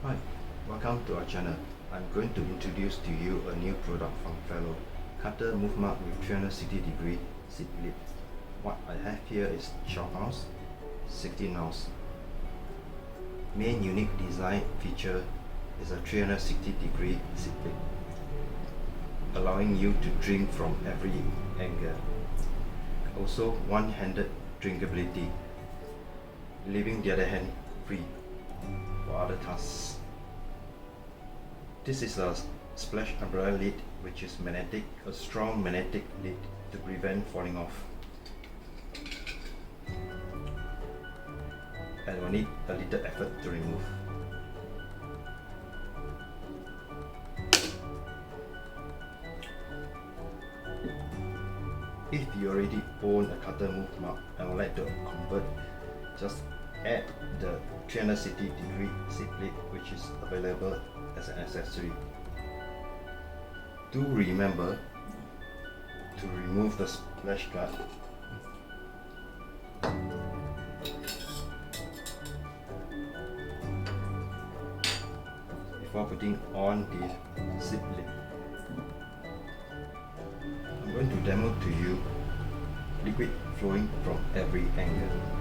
Hi, welcome to our channel. I'm going to introduce to you a new product from Fellow, cutter move mark with 360-degree zip lip. What I have here is 12 ounce, 16 ounce. Main unique design feature is a 360-degree zip lip, allowing you to drink from every angle. Also one-handed drinkability, leaving the other hand free for other tasks. This is a splash umbrella lid which is magnetic, a strong magnetic lid to prevent falling off. And will need a little effort to remove. If you already own a cutter move mark and would like to convert, just add the 360-degree zip lip which is available as an accessory. Do remember to remove the splash guard before putting on the zip lip. I'm going to demo to you liquid flowing from every angle.